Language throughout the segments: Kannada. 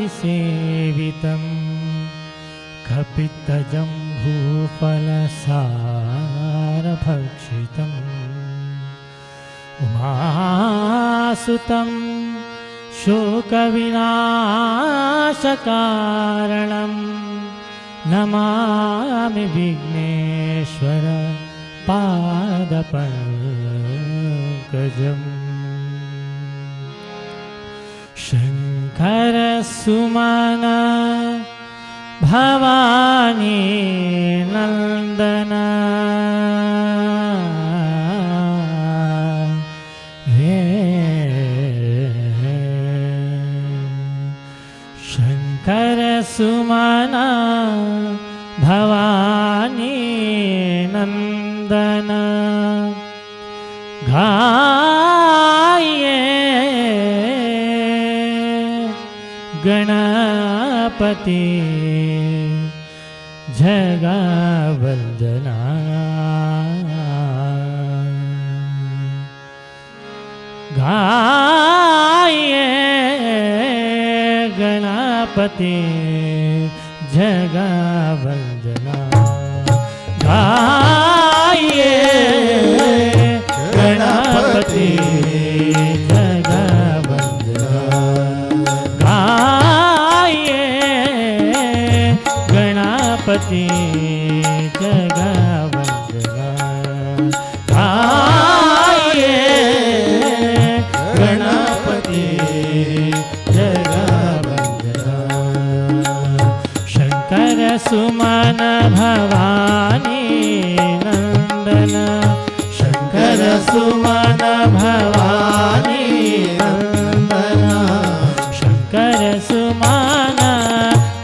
सेवितं कपित्तजम्बूफलसारभक्षितम् उमासुतं शोकविनाशकारणं नमामि विघ्नेश्वर पादपङ्कजम्। शंकर सुमन भवानी नंदन शंकर सुमन भवानी नंदन गाये गणपति जगवंदना। गाये गणपति जगवंदना। गाये गणपति गणपति जगवंदना। गाये गणपति जगवंदना। शंकर सुमन भवानी नंदन शंकर सुमन भवानी नंदन शंकर सुमन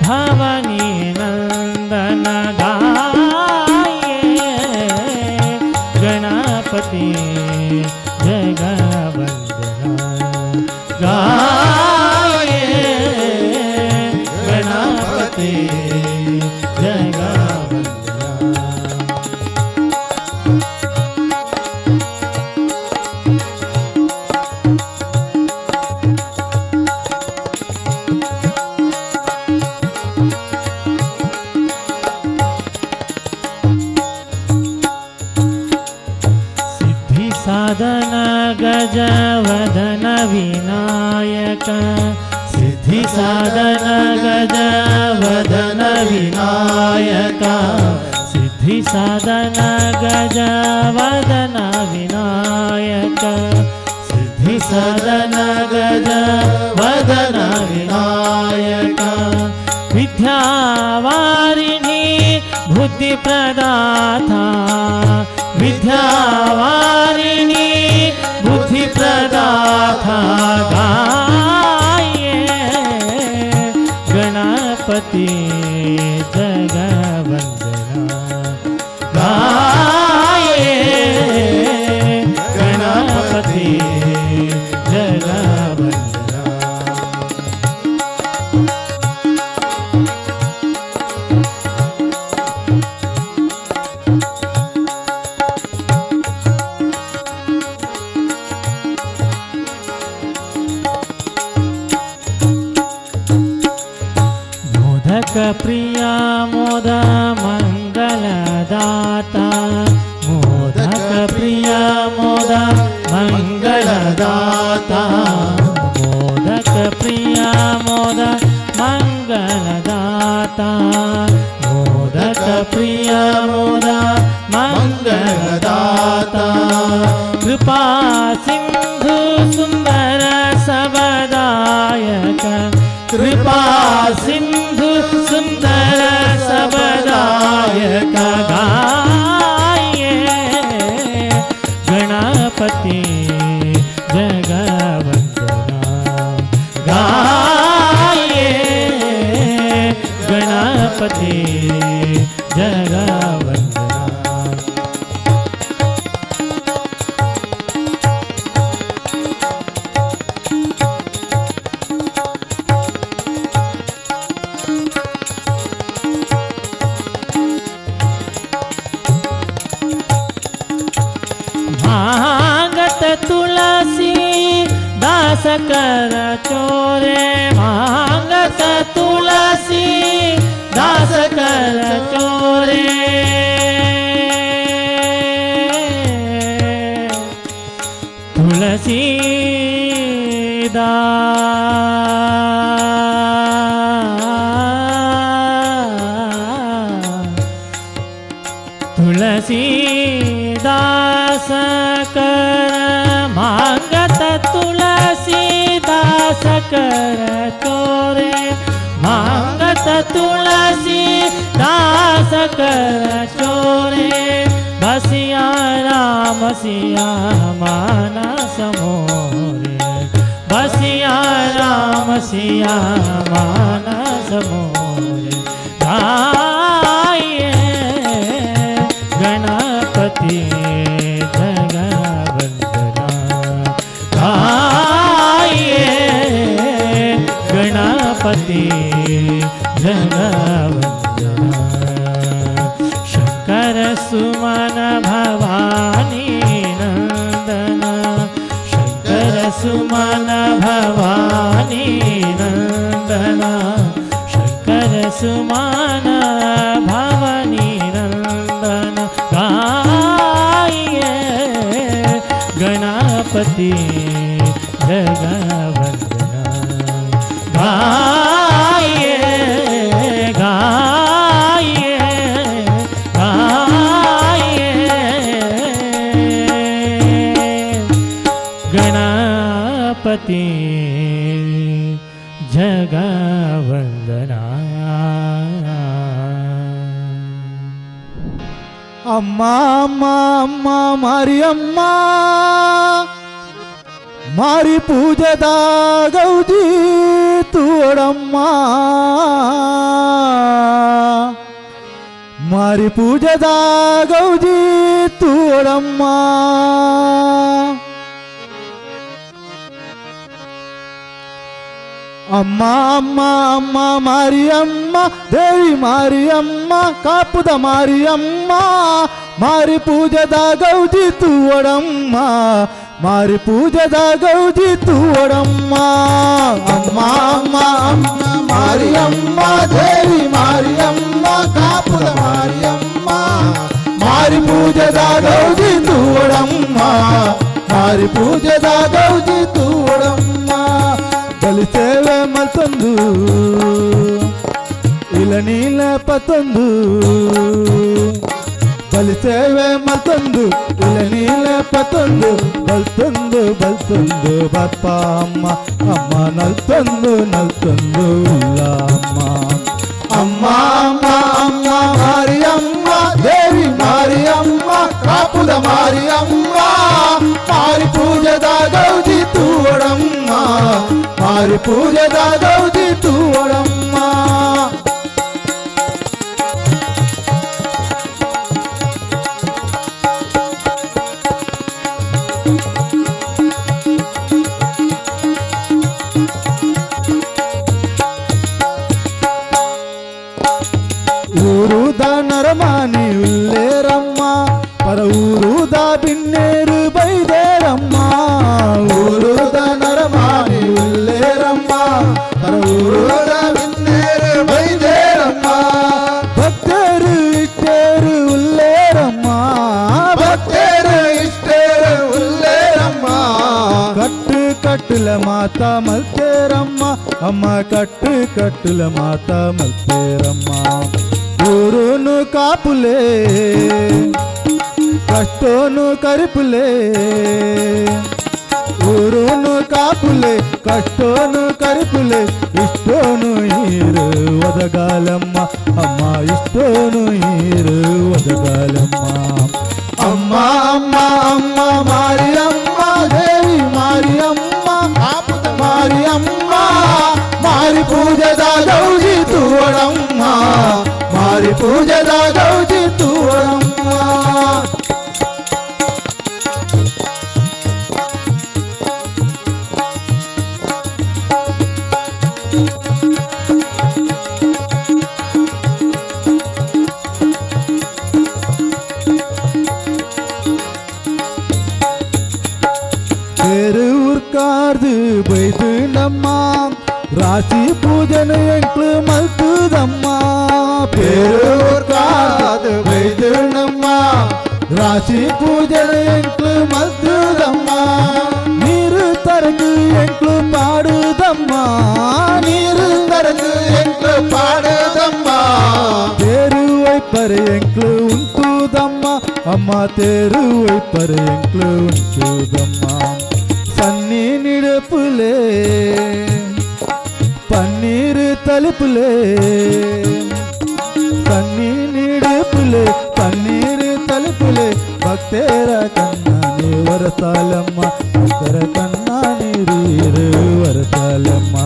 भवानी नंदन। गाये गणपति जगवंदना। गाये गणपति जगवंदना। साधन गजवदन विनायक सिद्धि साधन गजवदन विनायक सिद्धि साधन गजवदन विनायक सिद्धि साधन गजवदन विनायक विद्यावारिणी बुद्धि प्रदाता विद्यावारिणी बुद्धि प्रदाता। गाये गणपति जगवंदना। गाये गणपति जगवंदना। मोदक प्रिया मोद मंगलदाता मोदक प्रिया मोद मंगलदाता मोदक प्रिया मोद मंगलदाता मोदक प्रिया मोद मंगलदाता। कृपा सिंधु सुंदर सबदायक कृपा सिंधु सुंदर सबदायक। गाये गणपति जगवंदना। गाये गणपति जगवंदना। भागत तुलसी दास कर चोरे भागत तुलसीदास कर मांगत तुलसीदास कर चोरे मांगत तुलसीदास कर चोरे बसिया राम सिया मानस मोरे बसिया राम सिया मानस मोरे गाये गणपति जगवंदना गाये गणपति जगवंदना शंकर सुमन भवानी नंदना शंकर सुमन भवानी नंदना शंकर सुमन भवानी नंदन गाये गणपति जगवंदना गाये गाये गाये गणपति जगवंदना अम्मा अम्मा अम्मा मारी अम्मा मारी पूजदा गौजी तूड़म्मा मारी पूजदा गौजी तूड़म्मा अम्मा अम्मा अम्मा मारी अम्मा देवी मारी अम्मा कापुद मारी अम्मा मारी पूजदा गौजी तूड़म्मा मारी पूजदा गौजी तूड़म्मा अम्मा अम्मा अम्मा मारी अम्मा देवी मारी अम्मा कापुद मारी अम्मा मारी पूजदा गौजी तूड़म्मा मारी पूजदा गौजी तूड़म्मा ಬಲಿಸೇವೆ ಮತ್ತೊಂದು ಇಲ್ಲ ನೀಲ ಪತ್ತೊಂದು ಬಲಿಸೇವೆ ಮತ್ತೊಂದು ಇಲ್ಲ ನೀಲ ಪತ್ತೊಂದು ಬಲ್ತೊಂದು ಬಲ್ತೊಂದು ಬಪ್ಪ ಅಮ್ಮ ಅಮ್ಮ ನಲ್ತೊಂದು ನಲ್ತೊಂದು ಇಲ್ಲ ಅಮ್ಮ ಅಮ್ಮ ಅಮ್ಮ ಅಮ್ಮ ಮಾರಿ ಅಮ್ಮ ದೇವಿ ಮಾರಿ ಅಮ್ಮ ಕಾಪುದ ಮಾರಿ ಅಮ್ಮ ಮಾರಿ ಪೂಜದ ಗೌಜಿ ತೂಡಮ್ಮ मारी पूजदा गौजी तूड़म्मा ಊರುದ ನರಮಾನಿ ಉಲ್ಲೇರಮ್ಮ ಪರ ಊರುದ ಬಿನ್ನೇರು ಬೈದೇರಮ್ಮ ಊರುದ ನರಮಾನಿ ಉಲ್ಲೇರಮ್ಮ ಪರ ಊರುದ ಬಿನ್ನೇರು ಬೈದೇರಮ್ಮ ಭಕ್ತರು ಇಷ್ಟೇರು ಉಲ್ಲೇರಮ್ಮ ಭಕ್ತರು ಇಷ್ಟೇರು ಉಲ್ಲೇರಮ್ಮ ಕಟ್ಟು ಕಟ್ಟಲ ಮಾತಾ ಮಲ್ತೇರಮ್ಮ ಅಮ್ಮ ಕಟ್ಟು ಕಟ್ಟಲ ಮಾತಾ ಮಲ್ತೇರಮ್ಮ ఊరును కాపులే కష్టోను కరిపులే ఊరును కాపులే కష్టోను కరిపులే ఇష్టోను ఈరు ఒదగాలమ్మ అమ్మ ఇష్టోను ఈరు ఒదగాలమ్మ అమ్మ అమ్మ అమ్మ మారి అమ్మ దేవి మారి అమ్మ కాపుత మారి అమ్మ మారి పూజద గౌజి తూడమ్మ मारी पूजदा गौजी तूड़म्मा तेरे उर्कार्दु बैदु नम्मा राशि पूजन ಎಂಕ್ಲು ಮಲ್ತುದಮ್ಮ ಪೇರೂರ್ಕಾದ ವೈದ್ಯನಮ್ಮ ರಾಶಿ ಪೂಜನ ಎಂಕ್ಲು ಮಲ್ತುದಮ್ಮ ನೀರು ತರಗು ಎಂಕ್ಲು ಪಾಡುದಮ್ಮ ನೀರು ತರಗು ಎಂಕ್ಲು ಪಾಡುದಮ್ಮ ಪೇರು ವೈಪರ ಎಂಕ್ಲು ಉಂಟುದಮ್ಮ ಅಮ್ಮ ತೇರು ಒಯ್ಪರ್ ಎಂಕ್ಲು ಉಂಚುದಮ್ಮ ಸನ್ನಿ ನಿಡಪುಲೆ ಪನ್ನೀರು ತಲುಪುಲೆ ಸನ್ನಿ ನಿಡಪುಲೆ ಪನ್ನೀರು ತಲುಪುಲೆ ಭಕ್ತರ ಕನ್ನ వరసాలమ్మ భక్ತರ కన్న నీరు వరసాలమ్మ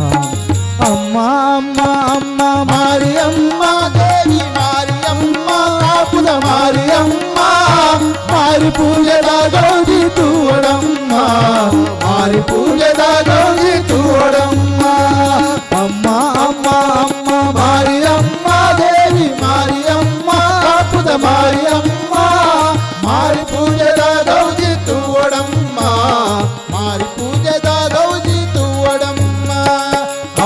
అమ్మ అమ్మ అమ్మ మారియమ్మ దేవి మారియమ్మ కాపుల మారియమ్మ మారి పూజದ ಗೌಜಿ ತೂವಡಮ್ಮ ಮಾರಿ పూజದ ಗೌಜಿ ತೂವಡಮ್ಮ ಅಮ್ಮ ಅಮ್ಮ ಅಮ್ಮ ಮಾరియಮ್ಮ ದೇವಿ ಮಾరియಮ್ಮ ಕಾಪುದ ಮಾరియಮ್ಮ ಮಾರಿ పూజದ ಗೌಜಿ ತೂವಡಮ್ಮ ಮಾರಿ పూಜದ ಗೌಜಿ ತೂವಡಮ್ಮ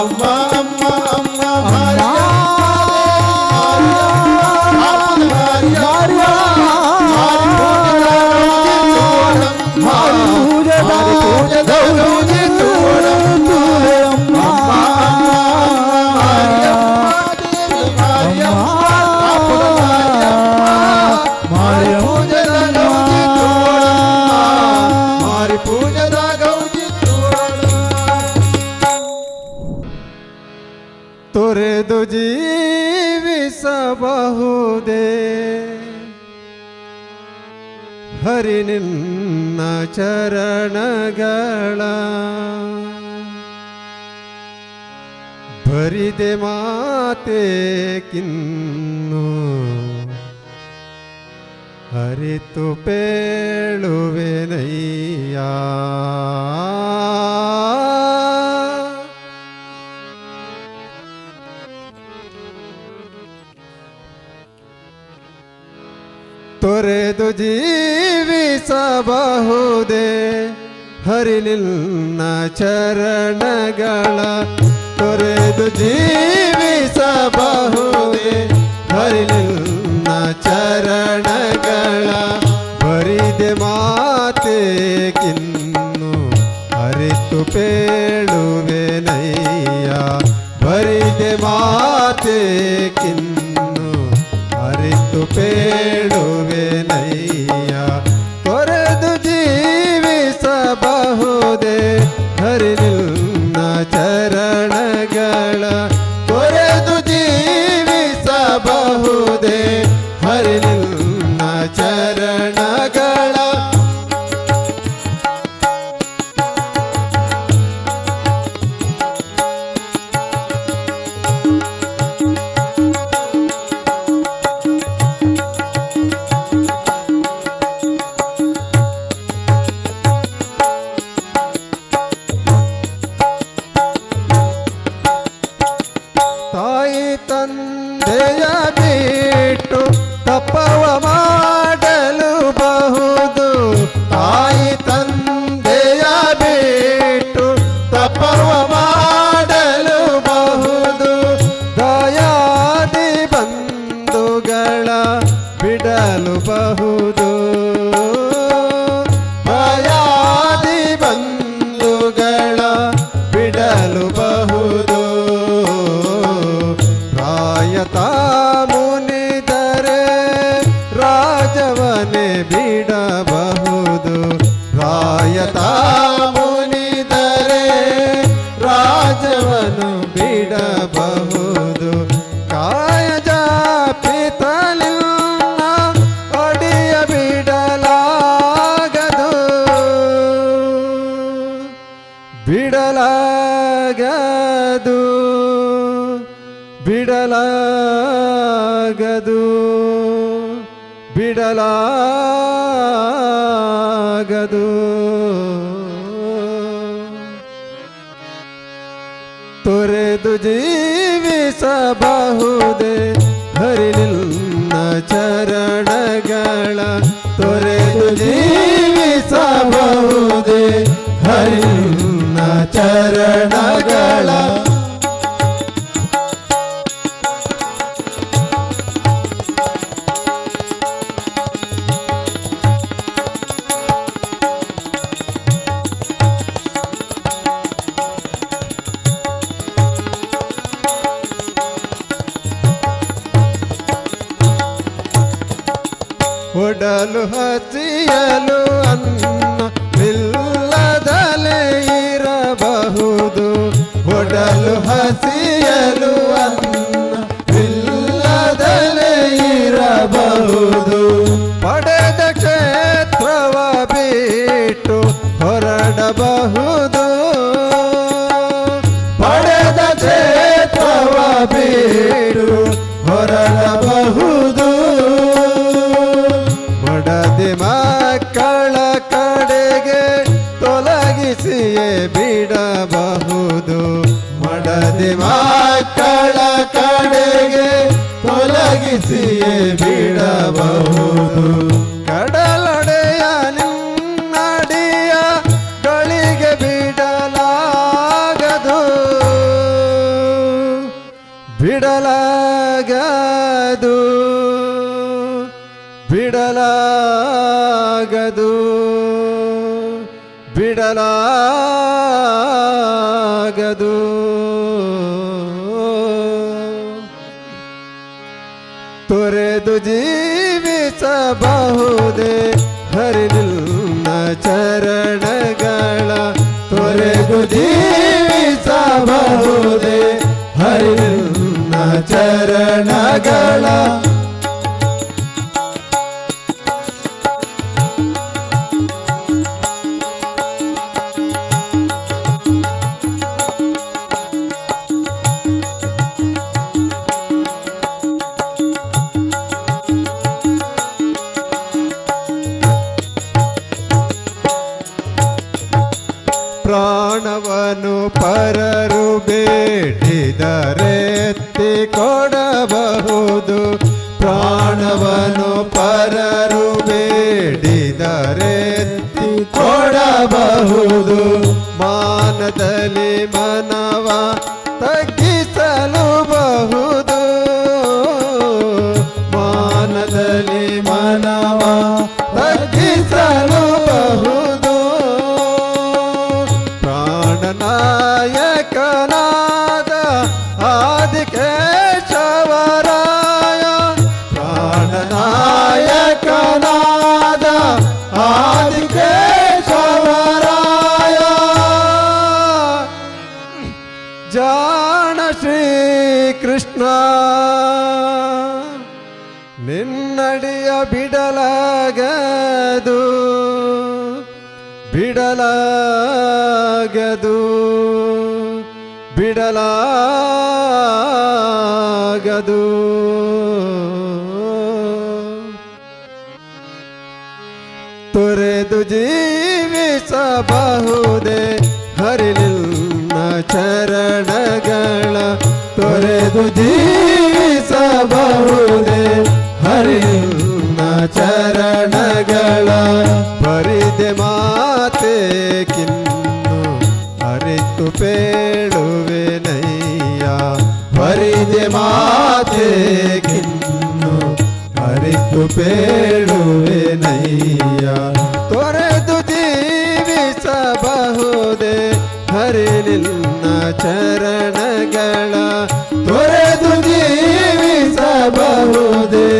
ಅಮ್ಮ ಅಮ್ಮ ಅಮ್ಮ ತೊರೆದು ಜೀವಿಸಬಹುದೇ ಹರಿ ನಿನ್ನ ಚರಣಗಳ ಬರಿದೆ ಮಾತೆ ಕಿನ್ನು ಹರಿತು ಪೇಳುವೆನಯ್ಯ ತೊರೆದು ಜೀವಿಸಬಹುದೇ ಹರಿ ನಿನ್ನ ಚರಣಗಳ ತೊರೆದು ಜೀವಿಸಬಹುದೇ ಹರಿ ನಿನ್ನ ಚರಣಗಳ ಬರಿದೆ ಮಾತೆ ಕಿನ್ನು ಹರಿತು ಪೇಳುವೆನಯ್ಯ ಬರಿದೆ ಮಾತೆ ಕಿನ್ನು ಹರಿತು ಪೇಳುವೆನಯ್ಯ ತೊರೆದು ಜೀವಿಸಬಹುದೇ ಹರಿ ನಿನ್ನ ಚರಣಗಳ ತೊರೆದು ಜೀವಿಸಬಹುದೇ ಹರಿ ನಿನ್ನ ಚರಣಗಳ ತಾಯಿ ತಂದೆಯ ಬಿಟ್ಟು ತಪ್ಪವ ಮಾಡಲು ಬಹುದು ತಾಯಿ ತಂದೆಯ ಬಿಟ್ಟು ತಪ್ಪವ ಮಾಡಲು ಬಹುದು ದಯಾದಿ ಬಂಧುಗಳ ಬಿಡಲು ಬಹುದು ದಯಾದಿ ಬಂಧುಗಳ ಬಿಡಲು ಬಹುದು ರಾಯತಾ ಮುನಿದರೆ ರಾಜವನೇ ಬಿಡಬಹುದು ರಾಯತಾ ಮುನಿದರೆ ರಾಜವನು ಬಿಡಬಹುದು ಕಾಯಜ ಪಿತಲಿಲ್ಲ ಅಡಿಯ ಬಿಡಲಾಗದು ಬಿಡಲಾಗದು ಬಿಡಲಾಗದು ಬಿಡಲಾಗದು ತೊರೆದು ಜೀವಿಸಬಹುದೇ ಹರಿ ನಿನ್ನ ಚರಣಗಳ ತೊರೆದು ಜೀವಿಸಬಹುದೇ ಹರಿ ನಿನ್ನ ಚರಣಗಳ ಒಡ ಒಡಲು ಹಸಿಯಲು ಅನ್ನವಿಲ್ಲದಲೇ ಇರಬಹುದು. ಒಡಲು ಹಸಿಯಲು ಅನ್ನವಿಲ್ಲದಲೇ ಇರಬಹುದು. ಪಡೆದ ಕ್ಷೇತ್ರವ ಬಿಟ್ಟು ಹೊರಡಬಹುದು. ಪಡೆದ ಕ್ಷೇತ್ರವ ಬಿಟ್ಟು ಹೊರಡಬಹುದು. ಮಡದಿ ಮಕ್ಕಳ ಕಡೆಗೆ ತೊಲಗಿಸಿಯೇ ಬಿಡಬಹುದು. ಮಡದಿ ಮಕ್ಕಳ ಕಡೆಗೆ ತೊಲಗಿಸಿಯೇ ಬಿಡಬಹುದು. ಕಡಲೊಡೆಯ ನಿನ್ನಡಿಯ ಗಳಿಗೆ ಬಿಡಲಾಗದು. ಬಿಡಲಾಗದು. ಬಿಡಲಾಗದು. ಬಿಡಲಾಗದು. ತೊರೆದು ಜೀವಿಸಬಹುದೇ ಹರಿಲಿಲ್ಲ ಚರಣಗಳ. ತೊರೆದು ಜೀವಿಸಬಹುದೇ ಹರಿಲಿಲ್ಲ ಚರಣಗಳ. ಪ್ರಾಣವನ್ನು ಪರರು ಬೇಡಿದರೆತ್ತಿ ಕೊಡಬಹುದು. ಪ್ರಾಣವನ್ನು ಪರರು ಬೇಡಿದರೆತ್ತಿ ಕೊಡಬಹುದು. ಮಾನದಲ್ಲಿ ಮನವ ತಗ್ಗಿಸಲು ಬಹುದು. ಮಾನದಲ್ಲಿ ಮನವ ತಗ್ಗಿಸಲು ಬಹುದು. ಪ್ರಾಣನಾಯಕನಾದ ಆದಿಕೇಶವರಾಯ. ಪ್ರಾಣನಾಯಕನಾದ ಆದಿಕೇಶವರಾಯ. ಜಾಣ ಶ್ರೀಕೃಷ್ಣ ನಿನ್ನಡಿಯ ಬಿಡಲಾಗದು. ಬಿಡಲಾಗದು. ಬಿಡಲಾಗದು. ತೊರೆದು ಜೀವಿಸಬಹುದೇ ಹರಿಲಿಲ್ಲ ಚರಣಗಳ. ತೊರೆದು ಜೀವಿಸಬಹುದೇ ಹರಿಲಿಲ್ಲ ಚರಣಗಳ. ಬರಿದೆ ಮಾತೆ ಕಿನ್ನು ಅರಿತು ಪೇಳುವೆನಯ್ಯ. ಬರಿದೆ ಮಾತೆ ಕಿನ್ನು ಅರಿತು ಪೇಳುವೆನಯ್ಯ. ತೊರೆದು ಜೀವಿಸಬಹುದೇ ಹರಿಲಿಲ್ಲ ಚರಣಗಳ. ತೊರೆದು ಜೀವಿಸಬಹುದೇ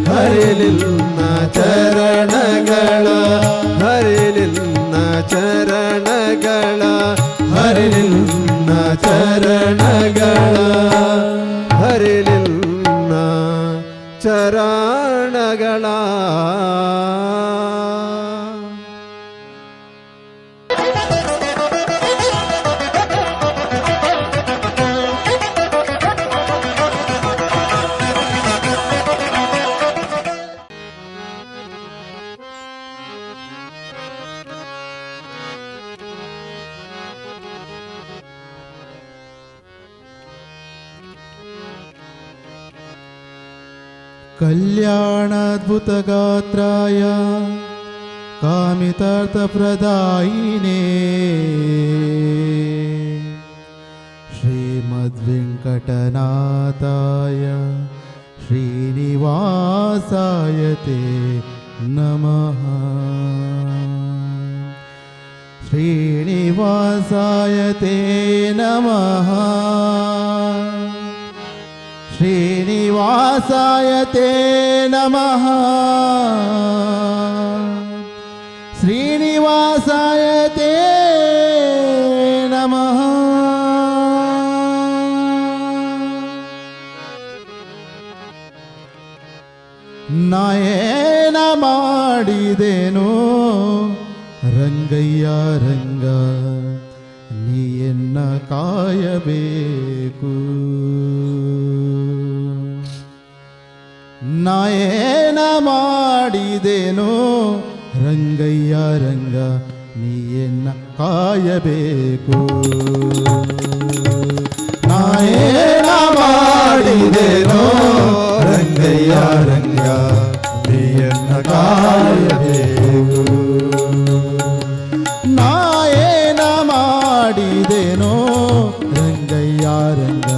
ಹರಿಲಿಲ್ಲ ಚರಣಗಳ. ಹರಿಲಿಲ್ಲ ಚರಣಗಳ. ಹರಿಲಿಲ್ಲ ಚರಣಗಳ. ಹರಿಲಿಲ್ಲ ಚರಣಗಳ. कल्याणाद्भुतगात्राय कामितार्थप्रदायिने श्रीमद्वेङ्कटनाथाय श्रीनिवासाय ते नमः. श्रीनिवासाय ते नमः. श्रीनिवासाय ಶ್ರೀನಿವಾಸಾಯ ತೇ ನಮಃ ಶ್ರೀನಿವಾಸಾಯ ತೇ ನಮಃ ನಾಯೇನ ಮಾಡಿದೆನೋ ರಂಗಯ್ಯ ರಂಗ ನೀಯನ್ನ ಕಾಯಬೇಕು ನಾಯೇನ ಮಾಡಿದೆನೋ ರಂಗಯ್ಯ ರಂಗ ನೀಯನ್ನ ಕಾಯಬೇಕು ನಾಯೇನ ಮಾಡಿದೆನೋ ರಂಗಯ್ಯ ರಂಗ ನೀಯನ್ನ ಕಾಯಬೇಕು ನಾಯೇನ ಮಾಡಿದೆನೋ ರಂಗಯ್ಯ ರಂಗ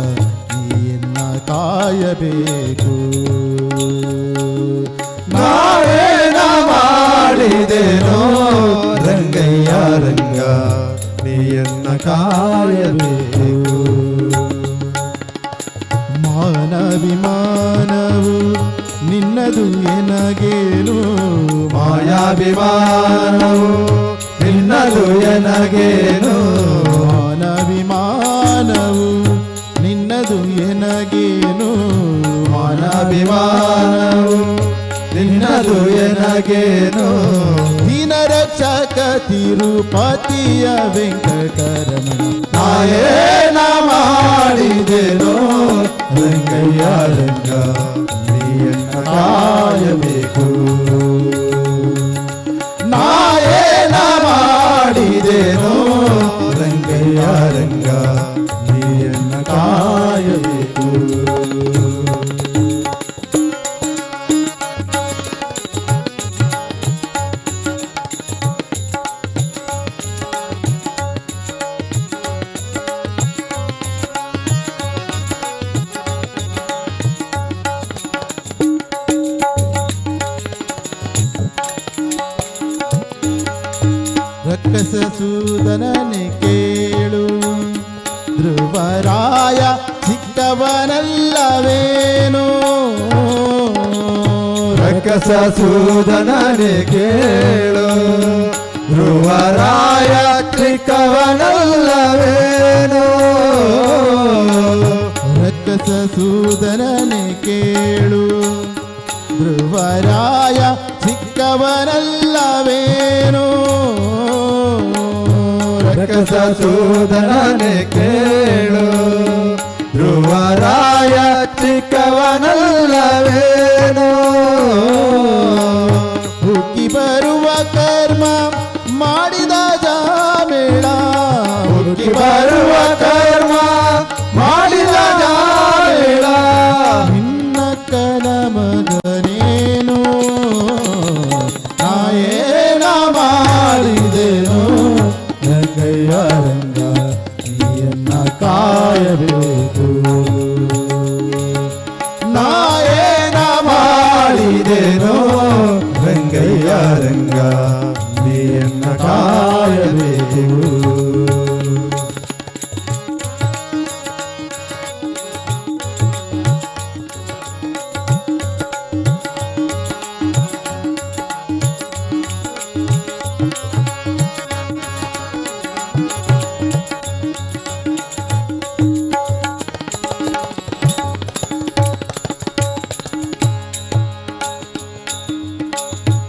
ನೀಯನ್ನ ಕಾಯಬೇಕು ನಾಯೇನ ಮಾಡಿದೆನೋ ರಂಗಯ್ಯ ರಂಗ ನೀಯನ್ನ ಕಾಯಬೇಕು ಮಾನವಿಮಾನವು ನಿನ್ನದು ಎನಗೇನು ಮಾಯಾಭಿಮಾನವು ನಿನ್ನದು ಎನಗೇನು ಮಾನವಿಮಾನವು ನಿನ್ನದು ಎನಗೇನು ಮಾನಭಿಮಾನವು ನಿನ್ನದು ಎನಗೇನು ದೀನರಕ್ಷಕ ತಿರುಪತಿಯ ವೆಂಕಟರಮಣ ನಾಯೇನ ಮಾಡಿದೆನೋ ರಂಗಯ್ಯ ರಂಗ ನೀಯನ್ನ ಕಾಯಬೇಕು ನಾಯೇನ ಮಾಡಿದೆನೋ ರಂಗಯ್ಯ ರಂಗ ನೀಯನ್ನ ಕಾಯಬೇಕು ರಕ್ಕಸ ಸೂದನನೆ ಕೇಳು ಧ್ರುವರಾಯ ಸಿಕ್ಕವನಲ್ಲವೇನೋ ರಕ್ಕಸ ಸೂದನನೆ ಕೇಳು ಧ್ರುವರಾಯ ತ್ರಿಕವನಲ್ಲವೇನೋ ರಕ್ಕಸ ಸೂದನನೆ ಕೇಳು ಧ್ರುವರಾಯ ಸಿಕ್ಕವನಲ್ಲವೇನೋ ರಕ್ಕಸ ಸೂದನನೆ ಕೇಳು ಧ್ರುವರಾಯ ಚಿಕ್ಕವನಲ್ಲವೇನೋ ಹುಕ್ಕಿ ಬರುವ ಕರ್ಮ ಮಾಡಿದ ಜಾಮೇಳ ಹುಕ್ಕಿ ಬರುವ ಕರ್ಮ ಮಾಡಿದ ಜಾಮೇಳ ನಿನ್ನ ಕಲ ಮಗನೇನು ನಾಯೇನ ಮಾಡಿದೆನೋ ರಂಗಯ್ಯ ರಂಗ ನೀಯನ್ನ ಕಾಯಬೇಕು ನಾಯೇನ ಮಾಡಿದೆನೋ ರಂಗಯ್ಯ ರಂಗ ನೀಯನ್ನ ಕಾಯಬೇಕು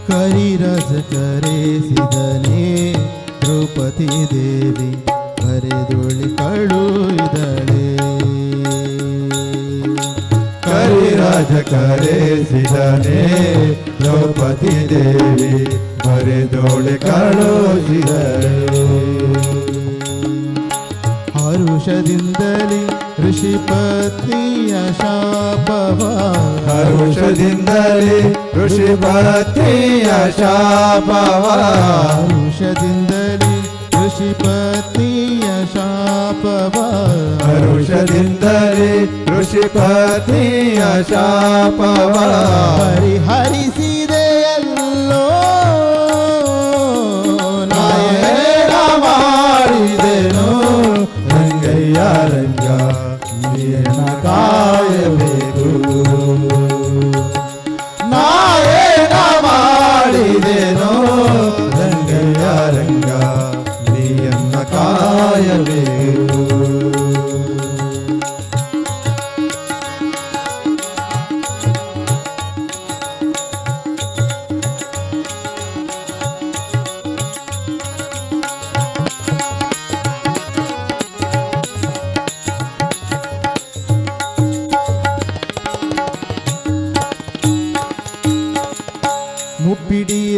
ಕರಿರಸ ಕರೆಸಿದನೇ ದ್ರೌಪದಿ ದೇವಿ ಕರೆದೊಳಿ ಕಳುಹಿದಳೆ ಕರಿರಾಜ ಕರೆಸಿದನೆ ದ್ರೌಪದಿ ದೇವಿ ಬರೆದೋಳೆ ಕಳುಹಿದಳೆ ಹರುಷದಿಂದಲೇ ಋಷಿ ಪತ್ನಿಯ ಶಾಪವ ಹರುಷದಿಂದಲೇ ಋಷಿ ಪತ್ನಿಯ ಶಾಪವ ಹರುಷದಿಂದಲೇ ಋಷಿ ಪತ್ನಿಯ ಶಾಪವ ಹರುಷದಿಂದಲೇ ಋಷಿ ಪತ್ನಿಯ ಶಾಪವ ಪರಿಹರಿಸಿದೆಯಲ್ಲೋ ನಾಯೇನ ಮಾಡಿದೆನೋ ರಂಗಯ್ಯ ರಂಗ ನೀಯನ್ನ ಕಾಯಬೇಕು. ನಾಯೇನ ಮಾಡಿದೆನೋ ರಂಗಯ್ಯ ರಂಗ ನೀಯನ್ನ ಕಾಯಬೇಕು.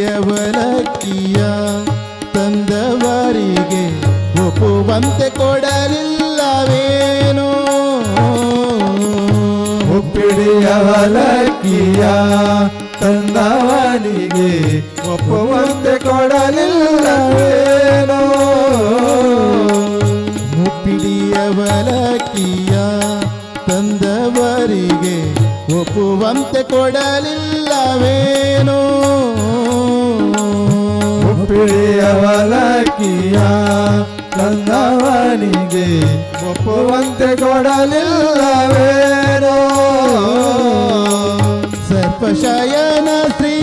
ಮುಪ್ಪಿಡಿಯವಲಕ್ಕಿಯ ತಂದವರಿಗೆ ಒಪ್ಪುವಂತೆ ಕೊಡಲಿಲ್ಲವೇನೋ. ಮುಪ್ಪಿಡಿಯವಲಕ್ಕಿಯ ತಂದವನಿಗೆ ಒಪ್ಪುವಂತೆ ಕೊಡಲಿಲ್ಲವೇನೋ. ಮುಪ್ಪಿಡಿಯವಲಕ್ಕಿಯ ತಂದವರಿಗೆ ಒಪ್ಪುವಂತೆ ಕೊಡಲಿಲ್ಲವೇನೋ. ಮುಪ್ಪಿಡಿಯವಲಕ್ಕಿಯ ತಂದವನಿಗೆ ಒಪ್ಪುವಂತೆ ಕೊಡಲಿಲ್ಲವೇನೋ. ಸರ್ಪಶಯನ ಶ್ರೀ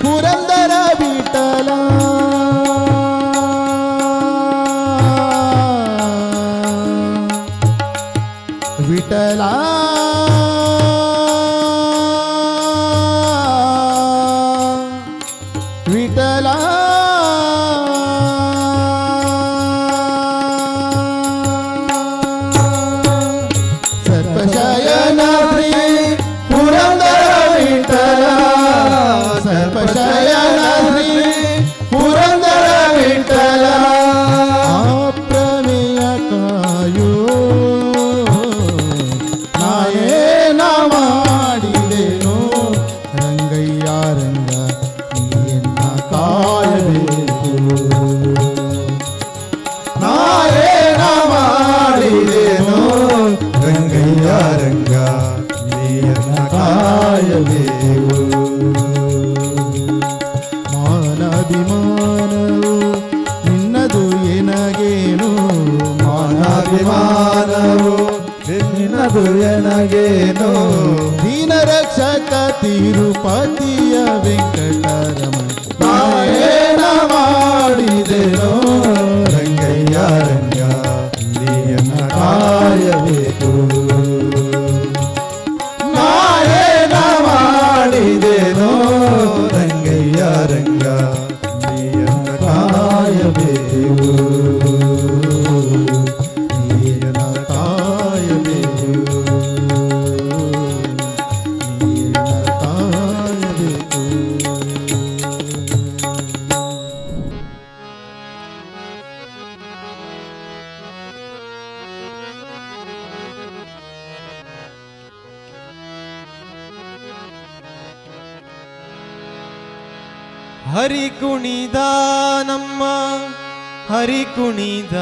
ಪುರಂದರ ವಿಠಲ ವಿಠಲ ವಿಠಲ ಸರ್ಪಶಯನ ಶ್ರೀ ಪುರಂದರ ವಿಠಲ ಸರ್ಪಶಯನ ಶ್ರೀ ಪುರಂದರ ವಿಠಲ ಅಪ್ರಮೇಯ ಕಾಯೋ. ನಾಯೇನ ಮಾಡಿದೆನೋ ರಂಗಯ್ಯ ರಂಗ ನೀಯನ್ನ ಕಾಯಬೇಕು. ನಾಯೇನ ಮಾಡಿದೆನೋ ರಂಗಯ್ಯ ರಂಗ ನೀಯನ್ನ ಕಾಯಬೇಕು. ಮಾನಾಭಿಮಾನವು ನಿನ್ನದು ಎನಗೇನು. ಮಾನಾಭಿಮಾನವು ನಿನ್ನದು ಎನಗೇನು. ದೀನ ರಕ್ಷಕ ತಿರುಪತಿಯ ವೆಂಕಟರಮಣ ನಾಯೇನ ಮಾಡಿದೆನೋ ರಂಗಯ್ಯ ರಂಗ ನೀಯನ್ನ ಕಾಯಬೇಕು. ನಾಯೇನ ಮಾಡಿದೆನೋ ರಂಗಯ್ಯ ರಂಗ ನೀಯನ್ನ ಕಾಯಬೇಕು. ನೀಯನ್ನ ಕಾಯಬೇಕು. ನೀಯನ್ನ ಕಾಯಬೇಕು. ಹರಿ ಕುಣಿದ ನಮ್ಮ ಹರಿ ಕುಣಿದ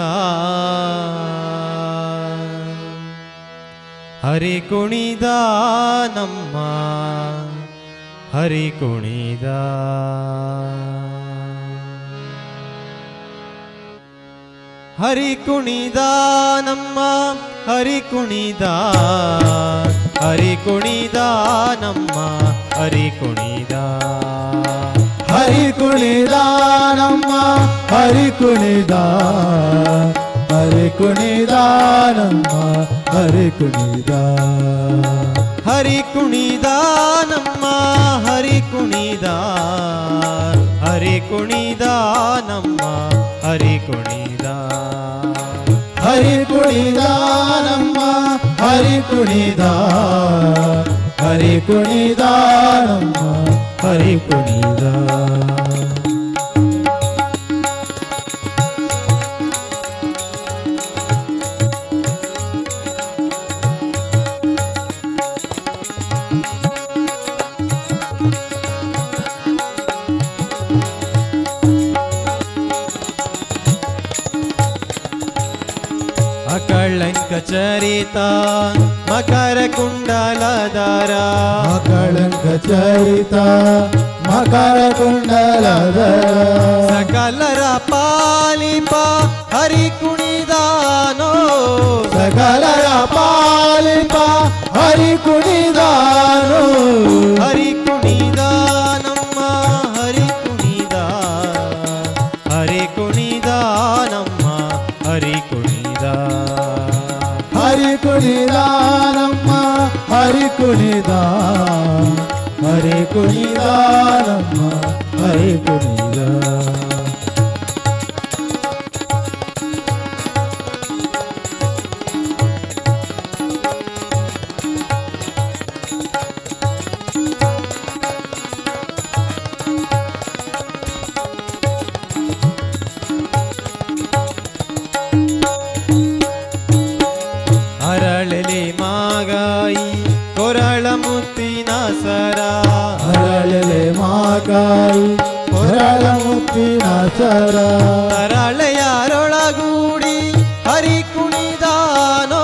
ಹರಿ ಕುಣಿದ ನಮ್ಮ ಹರಿ ಕುಣಿದ ಹರಿ ಕುಣಿದ ನಮ್ಮ ಹರಿ ಕುಣಿದ ಹರಿ ಕುಣಿದ ನಮ್ಮ ಹರಿ ಕುಣಿದ ಹರಿ ಕುಣಿದ ನಮ್ಮ ಹರಿ ಕುಣಿದ ಹರಿ ಕುಣಿದ ನಮ್ಮ ಹರಿ ಕುಣಿದ ಹರಿ ಕುಣಿದ ನಮ್ಮ ಹರಿ ಕುಣಿದ ಹರಿ ಕುಣಿದ ನಮ್ಮ ಹರಿ ಕುಣಿದ ಹರಿ ಕುಣಿದ ನಮ್ಮ ಹರಿ ಕುಣಿದ ಹರಿ ಕುಣಿದ ನಮ್ಮ ಹರಿ ಕುಣಿದ ಅಕಳಂಕ ಚರಿತ ಮಕರ ಕುಂಡಲಧರ ಅಕಳಂಕ ಚರಿತ ಮಕರ ಕುಂಡಲಧರ ಸಕಲರ ಪಾಲಿಪ ಹರಿ ಕುಣಿದಾನೋ ಸಕಲರ ಪಾಲಿಪ ಹರಿ ಕುಣಿದಾನು ಹರಿ ಕುಣಿದ ನಮ್ಮ ಹರಿ ಕುಣಿದ ಹರಿ ಕುಣಿದ ನಮ್ಮ ಹರಿ ಕುಣಿದ ಹರಿ ಕುಣಿದ ನಮ್ಮ ಹರಿ ಕುಣಿದ ಹರಿ ಕುಣಿದ ನಮ್ಮ ಹರಿ ಕುಣಿದ ಅರಳಲಿ ಮಾಗಾಯಿ ಕೊರಳ ಮುತ್ತಿನ ಸರ ಹರಳಲೆ ಮಾಕಾಯಿ ಹೊರಳ ಮುತ್ತಿನ ಸರ ತರಳೆಯರೊಳಗೂಡಿ ಹರಿ ಕುಣಿದಾನೋ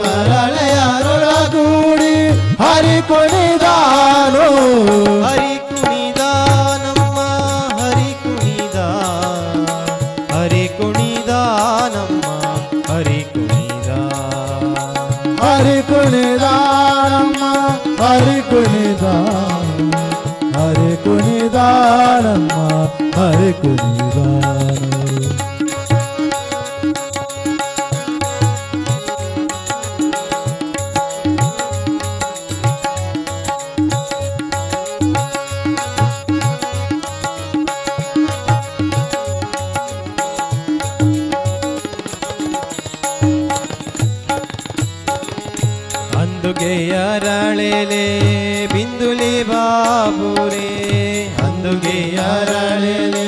ಹರಳೆಯರೊಳಗೂಡಿ ಹರಿ ಕುಣಿದಾನು ಹರಿ ಕುಣಿದ ನಮ್ಮ ಹರಿ ಕುಣಿದ ಹರಿ ಕುಣಿದ ನಮ್ಮ ಹರಿ ಕುಣಿದ ಹರಿ ಕುಣಿದ ನಮ್ಮ ಹರಿ ಕುಣಿದ ಹರಿ ಕುಣಿದ ನಮ್ಮ ಹರಿ ಕುಣಿದಾನು ಅಂದುಗೆ ಅರಳೆಲೆ ಬಿಂದುಲಿ ಬಾಬುರೇ ಅಂದುಗೆ ಅರಳೆಲೆ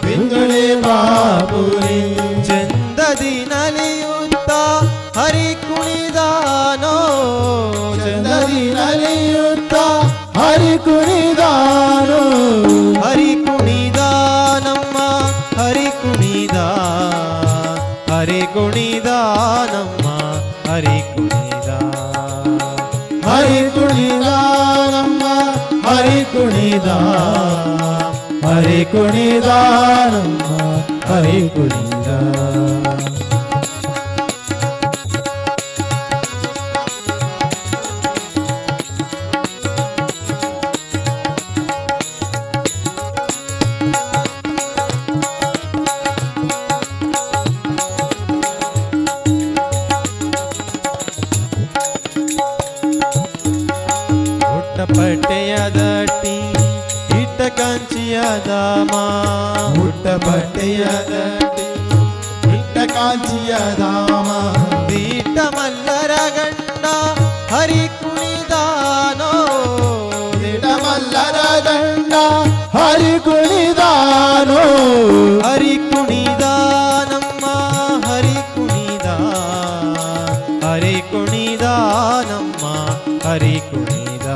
ಬಿಂದುಳಿ ಬಾಬುರಿ ಚಂದದಿ ನಲಿಯುತ್ತ ಹರಿ ಕುಣಿದಾನೋ ಚಂದದಿ ನಲಿಯುತ್ತ ಹರಿ ಕುಣಿದಾನು ಹರಿ ಕುಣಿದ ನಮ್ಮ ಹರಿ ಕುಣಿದ ಹರಿ ಕುಣಿದ ನಮ್ಮ ಹರಿ ಕುಣಿದ ಹರಿ ಕುಣಿದ ನಮ್ಮ ಹರಿ ಕುಣಿದ ಹರಿ ಕುಣಿದ ನಮ್ಮ ಹರಿ ಕುಣಿದ ಪಟ್ಟೆಯ ದಟ್ಟಿ ಇಟ್ಟ ಕಂಚಿಯ ದಾಮ ಹುಟ್ಟ ಬಟ್ಟೆಯ ದಟ್ಟಿ ಇಟ್ಟ ಕಾಂಚಿಯ ಧಾಮ ದೀಟ ಮಲ್ಲರ ಗಂಡ ಹರಿ ಕುಣಿದಾನೋ ದಿಟ ಮಲ್ಲರ ದಂಡ ಹರಿ ಕುಣಿದಾನು ಹರಿ ಕುಣಿದ ನಮ್ಮ ಹರಿ ಕುಣಿದ ಹರಿ ಕುಣಿದ ನಮ್ಮ ಹರಿ ಕುಣಿದ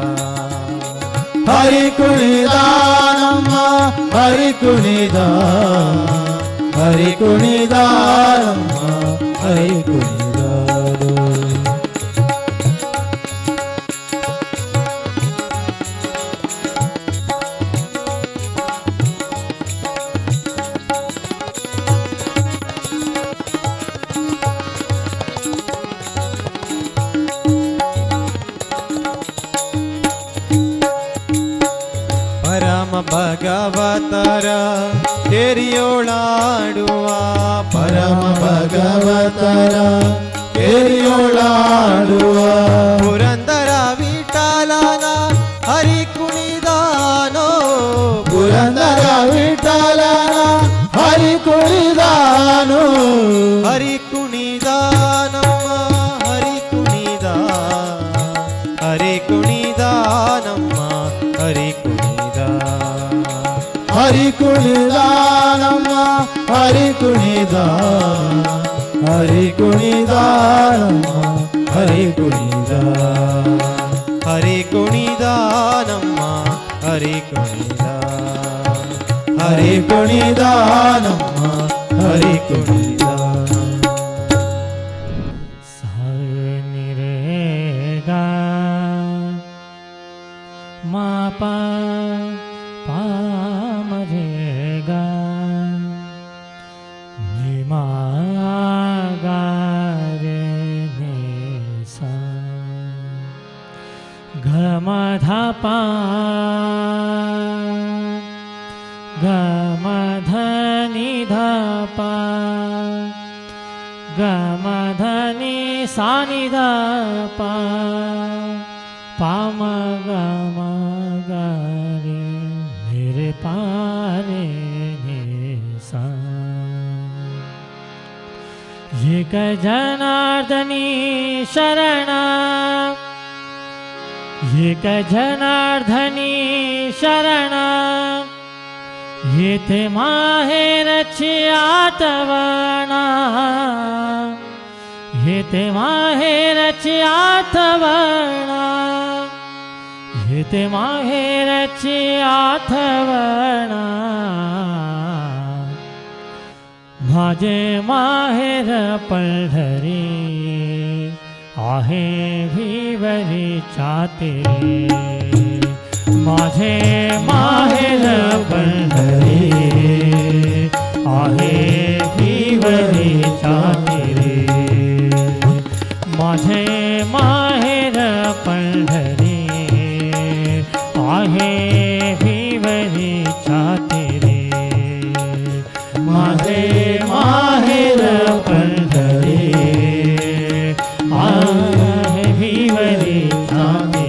ಹರಿ ಕುಣಿದ ನಮ್ಮ ಹರಿ ಕುಣಿದ ಹರಿ ಕುಣಿದ ನಮ್ಮ ಹರಿ ಕುಣಿದ ಪರಮ ಭಗವತರ ಕೆರಿಯೋಳಾಡುವ ಪರಮ ಭಗವತರ ಕೇರಿಯೋಳಾಡುವ ಪುರಂದರ ವಿಠಲನ ಹರಿ ಕುಣಿದಾನೋ ಪುರಂದರ ವಿಠಲನ ಹರಿ ಕುಣಿದಾನು ಹರಿ ಕುಣಿದ ನಮ್ಮ ಹರಿ ಕುಣಿದ ಹರಿ ಕುಣಿದ ನಮ್ಮ ಹರಿ ಕುಣಿದ ಹರಿ ಕುಣಿದ ನಮ್ಮ ಹರಿ ಕುಣಿದ ಹರಿ ಕುಣಿದ ನಮ್ಮ ಹರಿ ಕುಣಿದ ಹರಿ ಕುಣಿದ ನಮ್ಮ ಹರಿ ಕುಣಿದ ಹರಿ ಕುಣಿದ ನಮ್ಮ ಹರಿ ಕುಣಿದ सा मा पा पा मरे गा नि मा गा रे गमधपा गमधनि धपा गमधनि सानि धपा पाम गम गरे मेरे पारे सा एक जनार्दनी शरण एक जनार्दनी शरण येथे माहेरची आठवणा येथे माहेरची आठवणा येथे माहेरची आठवणा माझे माहेर पंढरी आहे भिवरी चाते माझे माहेर पंढरी आहे भिवरी चाते माझे माहेर पंढरी आहे भिवरी चाते माझे माहेर पंढरी आहे भिवरी चाते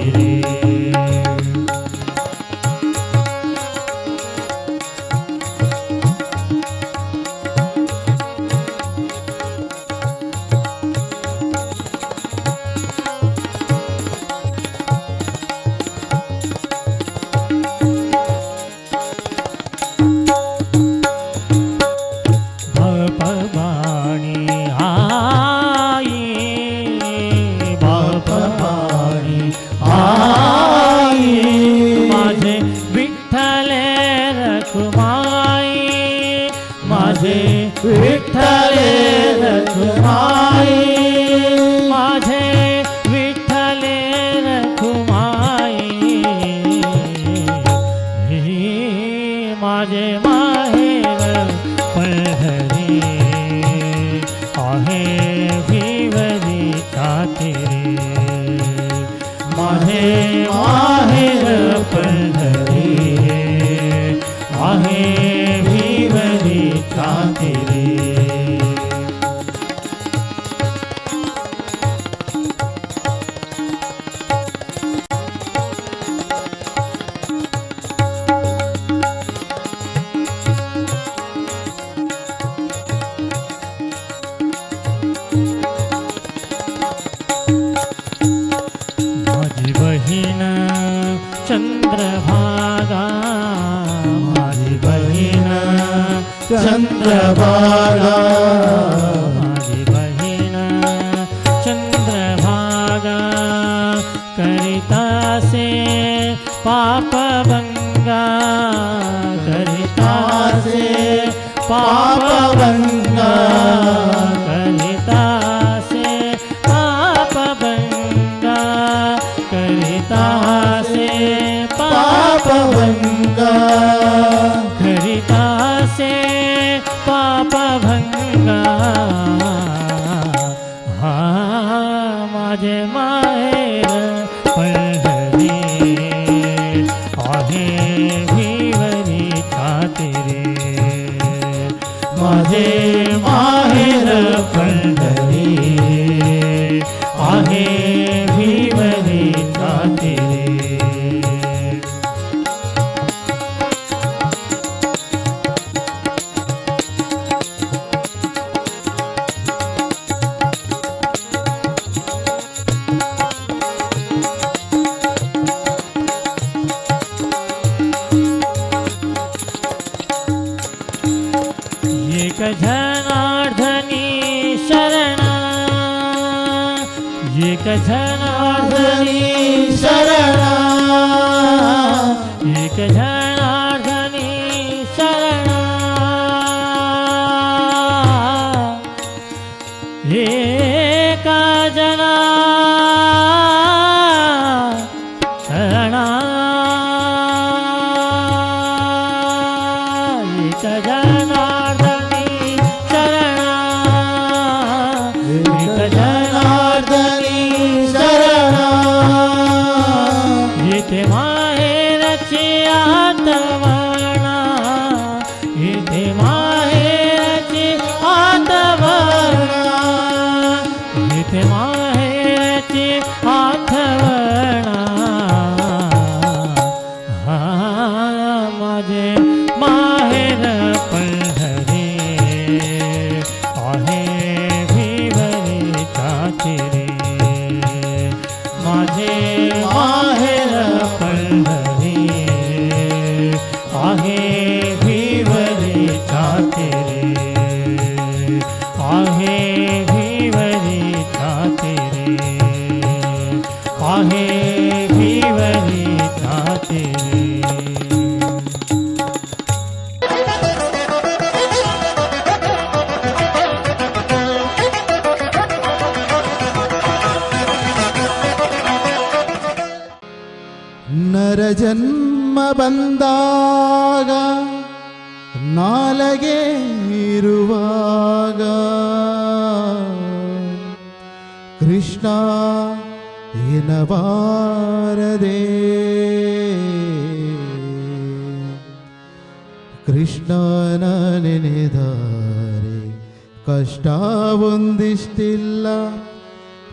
विठ्ठले रखुमाई माझे विठ्ठले रखुमाई माझे माहेर पंढरी आहे भिवरी चाते माझे माहेर पंढरी आहे भिवरी चाते माझी बहीण चंद्रभागा माझी बहीण चंद्रभागा माझी बहीण चंद्रभागा करितासे पापभंगा करितासे पापभंगा करितासे पापभंगा करितासे पापभंगा करितासे पापभंगा हा माझे माहेर पंढरी आहे भिवरी चाते माझे माहेर पंढरी आहे भिवरी चाते एक जनार्दनी शरण एक जनार्दनी शरण एक जनार्दनी शरण एक जना शरण एक जनार्दनी शरण एक जनार्दनी शरण माहेर पंढरी आहे भिवरे जाते रे आहे भिवरे जाते रे आहे भिवरे जाते रे ನರ ಜನ್ಮ ಬಂದಾಗ ನಾಲಗೆ ಇರುವಾಗ ಕೃಷ್ಣ ಎನ್ನಬಾರದೆ ಕೃಷ್ಣನ ನೆನೆದರೆ ಕಷ್ಟ ಒಂದಿಷ್ಟಿಲ್ಲ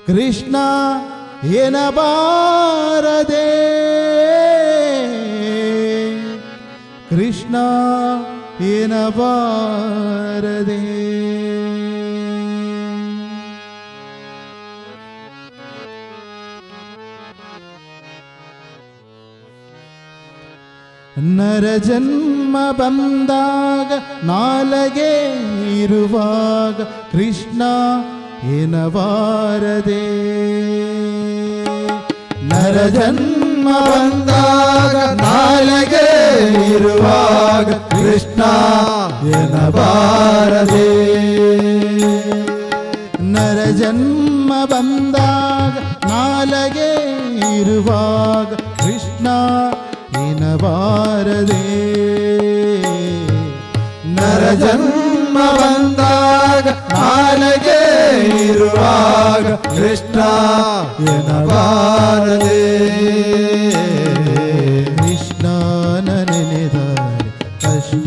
ಕೃಷ್ಣ ಎನ್ನಬಾರದೆ ಕೃಷ್ಣ ಎನ್ನಬಾರದೆ ನರ ಜನ್ಮ ಬಂದಾಗ ನಾಲಗೆ ಇರುವಾಗ ಕೃಷ್ಣ ಎನ್ನಬಾರದೆ ನರ ಜನ್ಮ ಬಂದಾಗ ನಾಲಗೆ ಇರುವಾಗ ಕೃಷ್ಣ ಎನ್ನಬಾರದೆ ನರ ಜನ್ಮ ಬಂದಾಗ ನಾಲಗೆ ಇರುವಾಗ ಕೃಷ್ಣ ಎನ್ನಬಾರದೆ ನರ ಜನ್ಮ ಬಂದಾಗ ನಾಲಗೆ ಇರುವಾಗ ಕೃಷ್ಣ ಎನ್ನಬಾರದೆ ಕೃಷ್ಣನ ನೆನೆದರೆ ಕಷ್ಟ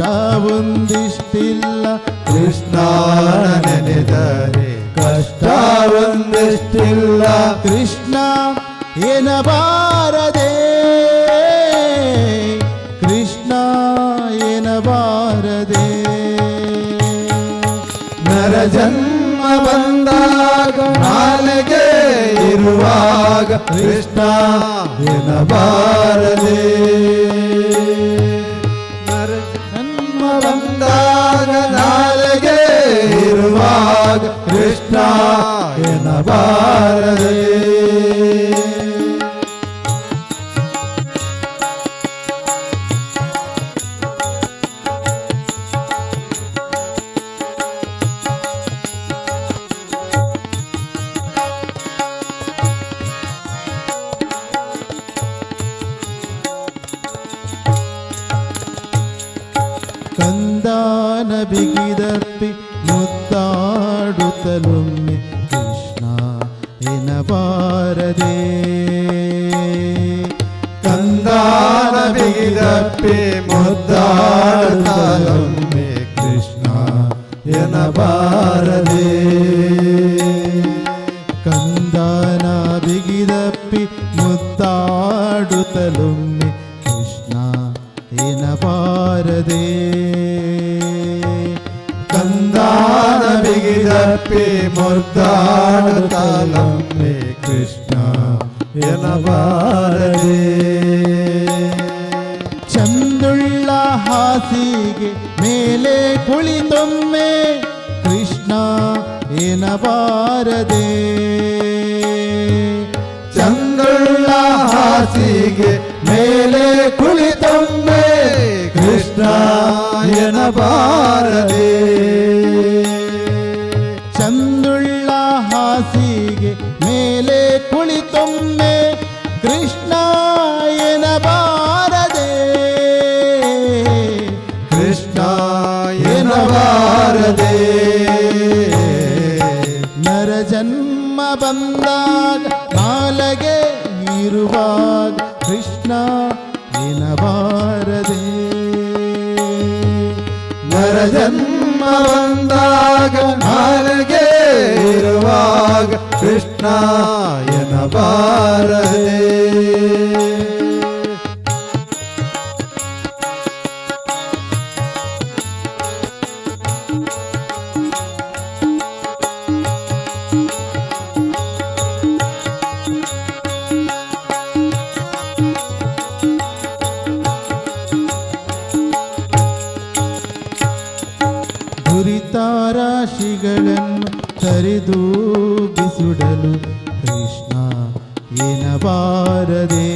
ಒಂದಿಷ್ಟಿಲ್ಲ ಕೃಷ್ಣನ ನೆನೆದರೆ ಕಷ್ಟ ಒಂದಿಷ್ಟಿಲ್ಲ ಕೃಷ್ಣ ಎನ್ನಬಾರದೆ ಕೃಷ್ಣ ಎನ್ನಬಾರದೆ ನರ ಜನ್ಮ ಬಂದಾಗ ನಾಲಗೆ ಇರುವಾಗ ಕೃಷ್ಣ ಎನ್ನಬಾರದೆ ನರ ಜನ್ಮ ಬಂದಾಗ ನಾಲಗೆ ಇರುವಾಗ ಕೃಷ್ಣ ಎನ್ನಬಾರದೆ ಕಂದಾನ ಬಿಗಿದಪ್ಪಿ ಮುದ್ದಾಡುತ್ತಲೊಮ್ಮೆ ಕೃಷ್ಣ ಎನ್ನಬಾರದೆ ಕಂದಾನ ಬಿಗಿದಪ್ಪಿ ಮುದ್ದಾಡುತ್ತಲೊಮ್ಮೆ ಕೃಷ್ಣ ಎನ್ನಬಾರದೆ ಕಂದಾನ ಬಿಗಿದಪ್ಪಿ ಮುದ್ದಾಡುತ್ತಲೊಮ್ಮೆ ಕೃಷ್ಣ ಎನ್ನಬಾರದೆ ಕಂದಾನ ಬಿಗಿದಪ್ಪಿ ಮುದ್ದಾಡುತ್ತಲೊಮ್ಮೆ ಕೃಷ್ಣ ಎನ್ನಬಾರದೆ ಚಂದುಳ್ಳ ಹಾಸಿಗೆ ಮೇಲೆ ಕುಳಿತೊಮ್ಮೆ ಕೃಷ್ಣ ಎನ್ನಬಾರದೆ ಚಂದುಳ್ಳ ಹಾಸಿಗೆ ಮೇಲೆ ಕುಳಿತೊಮ್ಮೆ ಕೃಷ್ಣ ಎನ್ನಬಾರದೆ ಚಂದುಳ್ಳ ಹಾಸಿಗೆ ಮೇಲೆ ಕುಳಿತೊಮ್ಮೆ ಕೃಷ್ಣ ಎನ್ನಬಾರದೆ ಕೃಷ್ಣ ಎನ್ನಬಾರದೆ ನರ ಜನ್ಮ ಬಂದಾಗ ನಾಲಗೆ ಇರುವಾಗ ಕೃಷ್ಣ ಎನ್ನಬಾರದೆ ನರ ಜನ್ಮ ಬಂದಾಗ ನಾಲಗೆ ಇರುವಾಗ ಕೃಷ್ಣ ಎನ್ನಬಾರದೆ ತರಿದು ಬಿಸುಡಲು ಕೃಷ್ಣ ಎನ್ನಬಾರದೆ.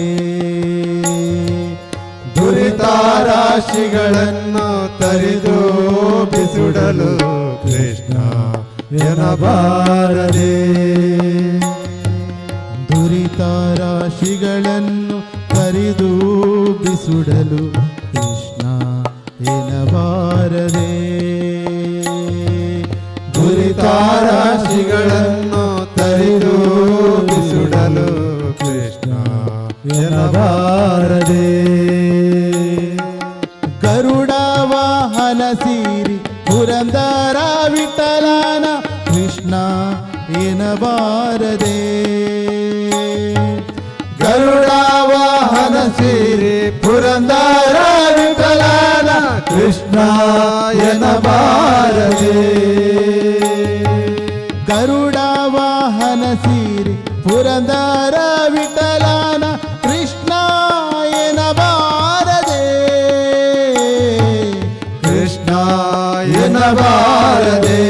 ದುರಿತ ರಾಶಿಗಳನ್ನು ತರಿದು ಬಿಸುಡಲು ಕೃಷ್ಣ ಎನ್ನಬಾರದೆ. ದುರಿತ ರಾಶಿಗಳನ್ನು ತರಿದು ಬಿಸುಡಲು ಕೃಷ್ಣ ಎನ್ನಬಾರದೆ. ದುರಿತ ರಾಶಿಗಳನ್ನು ತರಿದು ಬಿಸುಡಲು ಕೃಷ್ಣ ಎನ್ನಬಾರದೆ. ಗರುಡ ವಾಹನ ಸೀರಿ ಪುರಂದರ ವಿಠಲನ ಕೃಷ್ಣ ಎನ್ನಬಾರದೆ. ಗರುಡ ವಾಹನ ಸೀರಿ ಪುರಂದರ ವಿಠಲನ ಕೃಷ್ಣ ಎನ್ನಬಾರದೆ. ಗರುಡ ವಾಹನ ಸೀರಿ ಪುರಂದರ ವಿಠಲನ ಕೃಷ್ಣ ಎನ್ನಬಾರದೆ. ಕೃಷ್ಣ ಎನ್ನಬಾರದೆ.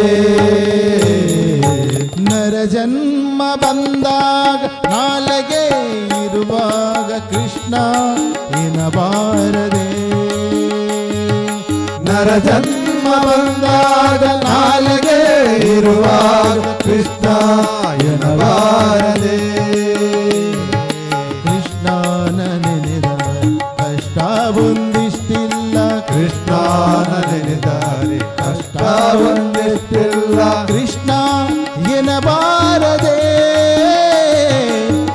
ನರ ಜನ್ಮ ಬಂದಾಗ ನಾಲಗೆ ಇರುವಾಗ ಕೃಷ್ಣ ಎನ್ನಬಾರದೆ. ನರ ಜನ್ಮ ಬಂದಾಗ ನಾಲಗೆ ಇರುವಾಗ ಕೃಷ್ಣ ಎನ್ನಬಾರದೆ. ಕೃಷ್ಣನ ನೆನೆದರೆ ಕಷ್ಟ ಒಂದಿಷ್ಟಿಲ್ಲ. ಕೃಷ್ಣನ ನೆನೆದರೆ ಕಷ್ಟ ಒಂದಿಷ್ಟಿಲ್ಲ. ಕೃಷ್ಣ ಎನ್ನಬಾರದೆ.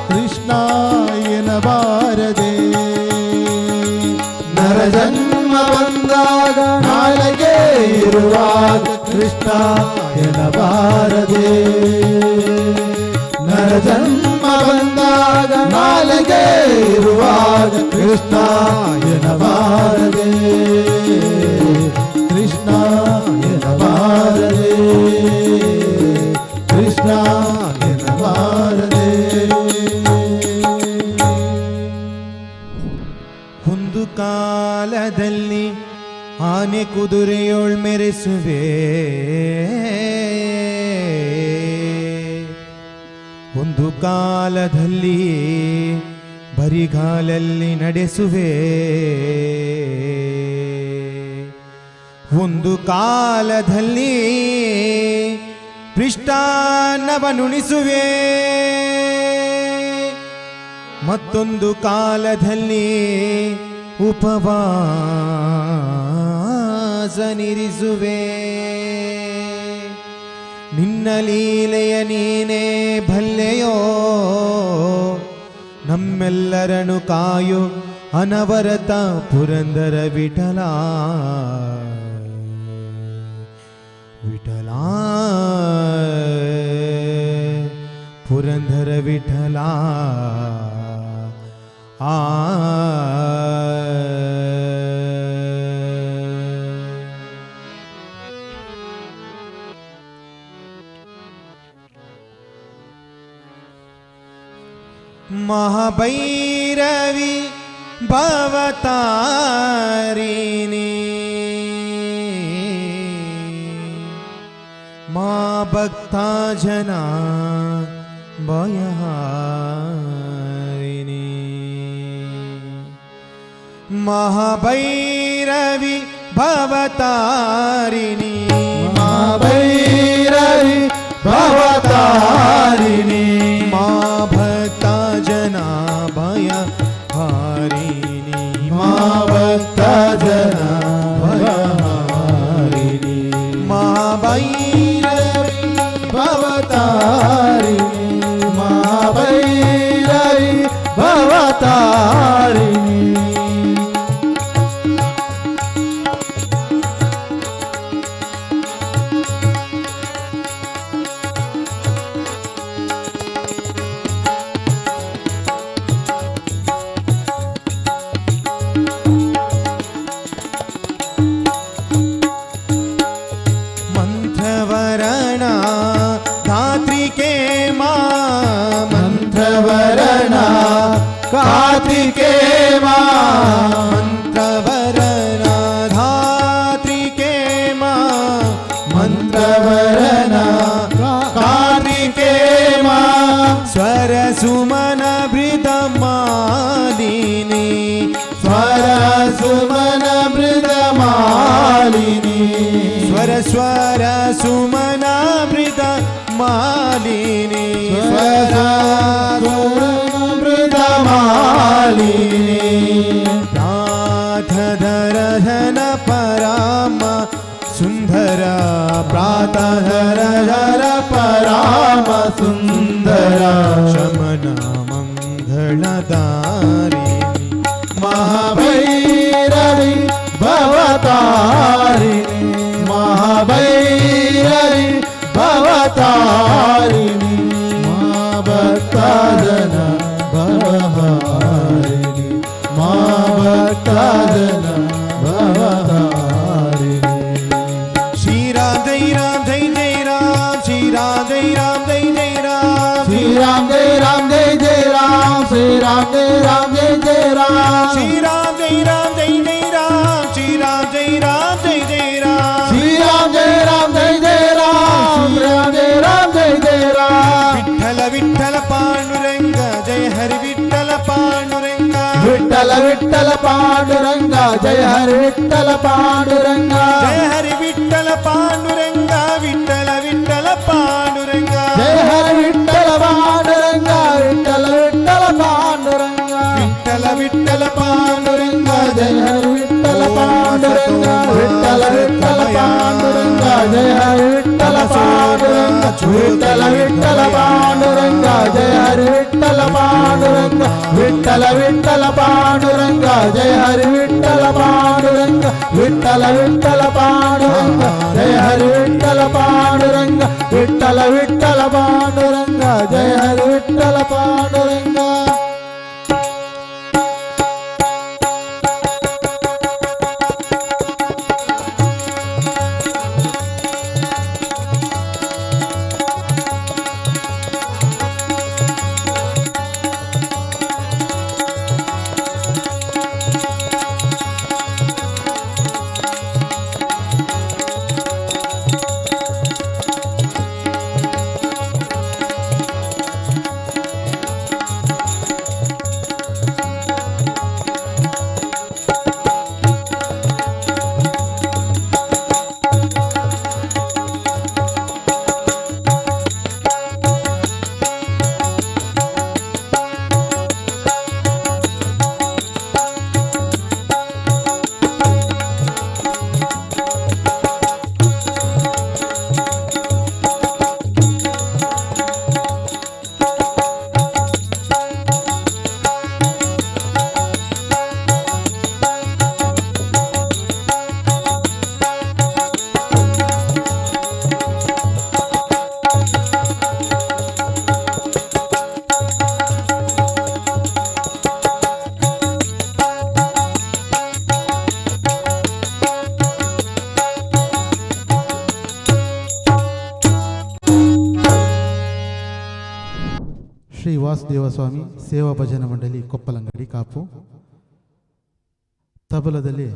ಕೃಷ್ಣ ಎನ್ನಬಾರದೆ. ನರ ಜನ್ಮ ಬಂದಾಗ ನಾಲಗೆ ಇರುವಾಗ ಕೃಷ್ಣ ಎನ್ನಬಾರದೆ. ನರ ಜನ್ಮ ಬಂದಾಗ ನಾಲಗೆ ಇರುವಾಗ ಕೃಷ್ಣ ಎನ್ನಬಾರದೆ. ಕೃಷ್ಣ ಎನ್ನಬಾರದೆ. ಕೃಷ್ಣ ಎನ್ನಬಾರದೆ. ಒಂದು ಕಾಲದಲ್ಲಿ ಆನೆ ಕುದುರೆಯೋಳ್ ಮೆರೆಸುವೆ. ಒಂದು ಕಾಲದಲ್ಲಿ ಬರಿಗಾಲಲ್ಲಿ ನಡೆಸುವೆ. ಒಂದು ಕಾಲದಲ್ಲಿ ಪೃಷ್ಠಾನ್ನವನುಣಿಸುವೆ. ಮತ್ತೊಂದು ಕಾಲದಲ್ಲಿ ಉಪವಾಸನಿರಿಸುವೆ. ನಿನ್ನ ಲೀಲೆಯ ನೀನೇ ಬಲ್ಲೆಯೋ. ನಮ್ಮೆಲ್ಲರನ್ನು ಕಾಯೋ ಅನವರತ ಪುರಂದರ ವಿಠಲ. ವಿಠಲ ಪುರಂದರ ವಿಠಲ. ಆ ಮಹಾಭೈರವಿ ಭವತಾರಿಣಿ ಮಾ ಭಕ್ತ ಜನ ಭಯಹಾರಿಣಿ. ಮಹಾಭೈರವಿ ಭವತಾರಿಣಿ. ಮಹಾಭೈರವಿ ಭವತಾರಿಣಿ. ಮಾ ಭಕ್ತ ಜನ ಭಯ ಹಾರಿಣಿ. ಮಾ ಭಕ್ತ ಜನ ಭಯಹಾರಿಣಿ. ಮಹಾಭೈರವಿ ಭವತಾರಿಣಿ. ಮಹಾಭೈರವಿ ಭವತಾರಿಣಿ. ಮಂತ್ರವರಣ ಧಾತ್ರಿಕೆ ಮಾ. ಮಂತ್ರವರಣ ಕಾರ್ತಿಕೆ ಮಾ. ಮಂತ್ರವರಣ ಧಾತ್ರಿಕೆ ಮಾ. ಮಂತ್ರವರಣ मालिनी स्वर सुमन मृद मालिनी स्वर स्वर सुमनामृत मालिनी स्वर सुमन मृद मालिनी प्रातधरधन पराम सुंदर प्रातःधर पराम सुंदर शमन मंगलदारिणी महाभैरवी भवतारिणी महाभैरवी भवतारिणी महाभक्तजन भवहारिणी महाभक्तजन भवहारिणी श्री राम जय राम जय जय राम श्री राम जय राम जय जय राम श्री राम जय राम जय जय राम श्री राम जय राम जय जय राम श्री राम जय राम जय जय राम श्री राम जय राम जय जय राम श्री राम जय राम जय जय राम श्री राम जय राम जय जय राम विठ्ठल विठ्ठल पांडुरंग जय हरि विठ्ठल पांडुरंग विठ्ठल विठ्ठल पांडुरंग जय हरि विठ्ठल पांडुरंग जय हरि विठ्ठल पांडुरंग विठ्ठल विठ्ठल पांडुरंग जय हरि विठ्ठल पांडुरंग विठ्ठल विठ्ठल पांडुरंग विठ्ठल विठ्ठल पांडुरंग जय हरि विठ्ठल पांडुरंग विठ्ठल विठ्ठल पांडुरंग जय हरि विठ्ठल पांडुरंग विठ्ठल विठ्ठल पांडुरंग जय हरि विठ्ठल पांडुरंग विठ्ठल विठ्ठल पांडुरंग जय हरि विठ्ठल पांडुरंग विठ्ठल विठ्ठल पांडुरंग जय हरि विठ्ठल पांडुरंग विठ्ठल विठ्ठल पांडुरंग जय हरि विठ्ठल पांडुरंग ಶ್ರೀ ವಾಸುದೇವ ಸ್ವಾಮಿ ಸೇವಾ ಭಜನಾ ಮಂಡಳಿ ಕೊಪ್ಪಲಂಗಡಿ ಕಾಪು. ತಬಲದಲ್ಲಿ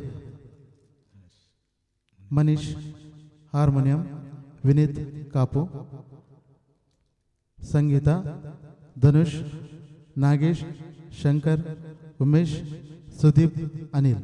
ಮನೀಶ್, ಹಾರ್ಮೋನಿಯಂ ವಿನೀತ್ ಕಾಪು, ಸಂಗೀತ ಧನುಷ್, ನಾಗೇಶ್, ಶಂಕರ್, ಉಮೇಶ್, ಸುದೀಪ್, ಅನಿಲ್.